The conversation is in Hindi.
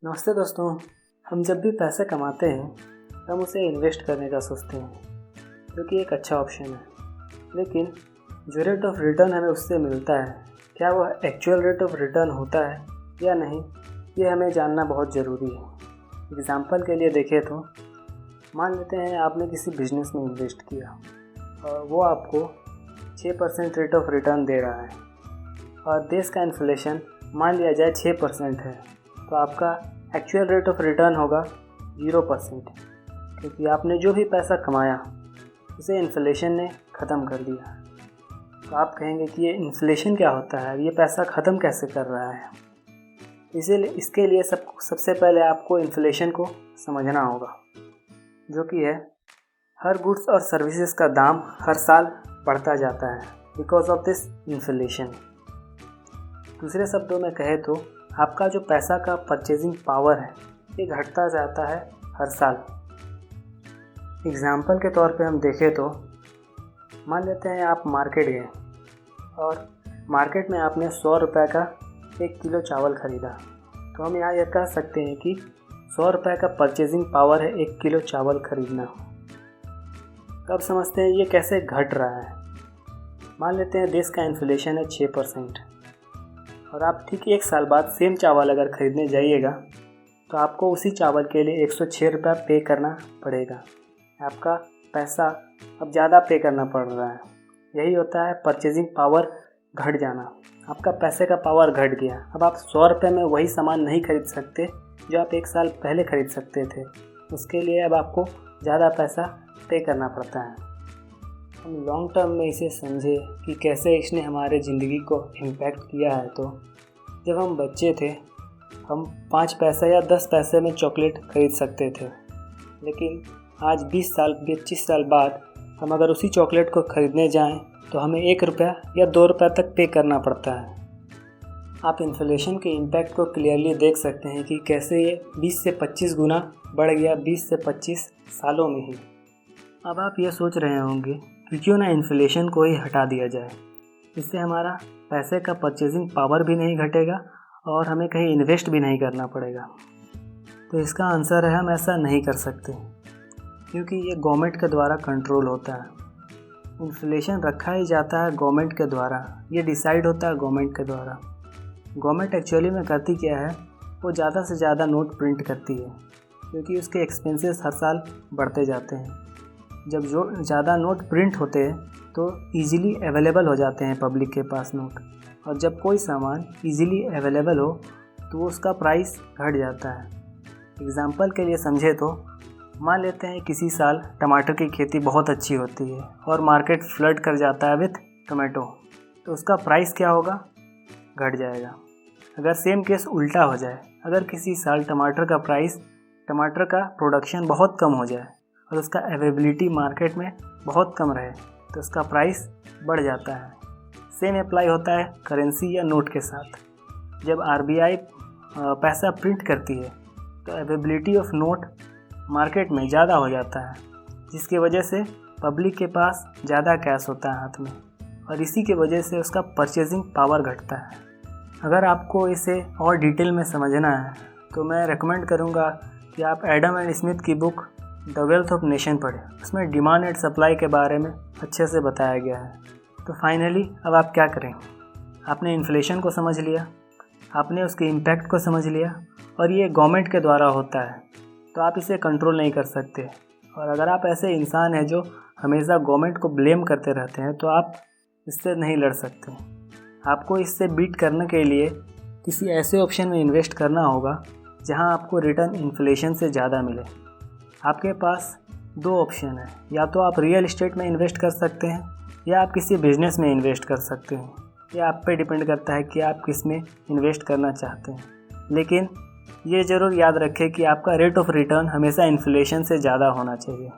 नमस्ते दोस्तों। हम जब भी पैसे कमाते हैं हम उसे इन्वेस्ट करने का सोचते हैं जो कि एक अच्छा ऑप्शन है, लेकिन जो रेट ऑफ रिटर्न हमें उससे मिलता है क्या वह एक्चुअल रेट ऑफ रिटर्न होता है या नहीं, ये हमें जानना बहुत ज़रूरी है। एग्ज़ाम्पल के लिए देखें तो मान लेते हैं आपने किसी बिजनेस में इन्वेस्ट किया और वो आपको 6% रेट ऑफ रिटर्न दे रहा है और देश का इन्फ्लेशन मान लिया जाए 6% है, तो आपका एक्चुअल रेट ऑफ रिटर्न होगा 0%, क्योंकि आपने जो भी पैसा कमाया उसे इन्फ्लेशन ने ख़त्म कर दिया। तो आप कहेंगे कि ये इन्फ्लेशन क्या होता है, ये पैसा ख़त्म कैसे कर रहा है। इसीलिए इसके लिए सबसे पहले आपको इन्फ्लेशन को समझना होगा, जो कि है हर गुड्स और सर्विसेज का दाम हर साल बढ़ता जाता है बिकॉज ऑफ दिस इन्फ्लेशन। दूसरे शब्दों में कहे तो आपका जो पैसा का परचेजिंग पावर है ये घटता जाता है हर साल। एग्ज़ाम्पल के तौर पे हम देखें तो मान लेते हैं आप मार्केट गए और मार्केट में आपने 100 रुपये का 1 किलो चावल ख़रीदा, तो हम यहाँ यह कह सकते हैं कि 100 रुपये का परचेजिंग पावर है 1 किलो चावल ख़रीदना। अब समझते हैं ये कैसे घट रहा है। मान लेते हैं देश का इन्फ्लेशन है 6% और आप ठीक 1 साल बाद सेम चावल अगर ख़रीदने जाइएगा तो आपको उसी चावल के लिए 106 रुपये पे करना पड़ेगा। आपका पैसा अब ज़्यादा पे करना पड़ रहा है। यही होता है परचेजिंग पावर घट जाना। आपका पैसे का पावर घट गया। अब आप 100 रुपये में वही सामान नहीं खरीद सकते जो आप 1 साल पहले ख़रीद सकते थे। उसके लिए अब आपको ज़्यादा पैसा पे करना पड़ता है। हम लॉन्ग टर्म में इसे समझे कि कैसे इसने हमारे ज़िंदगी को इम्पैक्ट किया है, तो जब हम बच्चे थे हम 5 पैसे या 10 पैसे में चॉकलेट खरीद सकते थे, लेकिन आज 20 साल 25 साल बाद हम अगर उसी चॉकलेट को ख़रीदने जाएं तो हमें 1 रुपया या 2 रुपये तक पे करना पड़ता है। आप इन्फ्लेशन के इम्पैक्ट को क्लियरली देख सकते हैं कि कैसे ये 20 से 25 गुना बढ़ गया 20 से 25 सालों में ही। अब आप ये सोच रहे होंगे कि क्यों ना इन्फ्लेशन को ही हटा दिया जाए, इससे हमारा पैसे का परचेजिंग पावर भी नहीं घटेगा और हमें कहीं इन्वेस्ट भी नहीं करना पड़ेगा। तो इसका आंसर है हम ऐसा नहीं कर सकते, क्योंकि ये गवर्नमेंट के द्वारा कंट्रोल होता है। इन्फ्लेशन रखा ही जाता है गवर्नमेंट के द्वारा, ये डिसाइड होता है गवर्नमेंट के द्वारा। गवर्नमेंट एक्चुअली में करती क्या है, वो ज़्यादा से ज़्यादा नोट प्रिंट करती है, क्योंकि उसके एक्सपेंसेस हर साल बढ़ते जाते हैं। जब जो ज़्यादा नोट प्रिंट होते हैं तो इजीली अवेलेबल हो जाते हैं पब्लिक के पास नोट, और जब कोई सामान इजीली अवेलेबल हो तो उसका प्राइस घट जाता है। एग्ज़ाम्पल के लिए समझे तो मान लेते हैं किसी साल टमाटर की खेती बहुत अच्छी होती है और मार्केट फ्लड कर जाता है विथ टोमेटो, तो उसका प्राइस क्या होगा, घट जाएगा। अगर सेम केस उल्टा हो जाए, अगर किसी साल टमाटर का प्रोडक्शन बहुत कम हो जाए और उसका अवेलेबिलिटी मार्केट में बहुत कम रहे, तो उसका प्राइस बढ़ जाता है। सेम अप्लाई होता है करेंसी या नोट के साथ। जब आरबीआई पैसा प्रिंट करती है तो अवेलेबिलिटी ऑफ नोट मार्केट में ज़्यादा हो जाता है, जिसकी वजह से पब्लिक के पास ज़्यादा कैश होता है हाथ में, और इसी की वजह से उसका परचेजिंग पावर घटता है। अगर आपको इसे और डिटेल में समझना है तो मैं रेकमेंड करूँगा कि आप एडम एंड स्मिथ की book the wealth of nation पढ़ें। उसमें डिमांड एंड सप्लाई के बारे में अच्छे से बताया गया है। तो फाइनली अब आप क्या करें, आपने इन्फ्लेशन को समझ लिया, आपने उसके इम्पैक्ट को समझ लिया, और ये गवर्नमेंट के द्वारा होता है, तो आप इसे कंट्रोल नहीं कर सकते। और अगर आप ऐसे इंसान हैं जो हमेशा गवर्नमेंट को ब्लेम करते रहते हैं तो आप इससे नहीं लड़ सकते। आपको इससे बीट करने के लिए किसी ऐसे ऑप्शन में इन्वेस्ट करना होगा जहां आपको रिटर्न इन्फ्लेशन से ज़्यादा मिले। आपके पास 2 ऑप्शन है, या तो आप रियल एस्टेट में इन्वेस्ट कर सकते हैं या आप किसी बिजनेस में इन्वेस्ट कर सकते हैं। ये आप पे डिपेंड करता है कि आप किस में इन्वेस्ट करना चाहते हैं, लेकिन ये ज़रूर याद रखें कि आपका रेट ऑफ रिटर्न हमेशा इन्फ्लेशन से ज़्यादा होना चाहिए।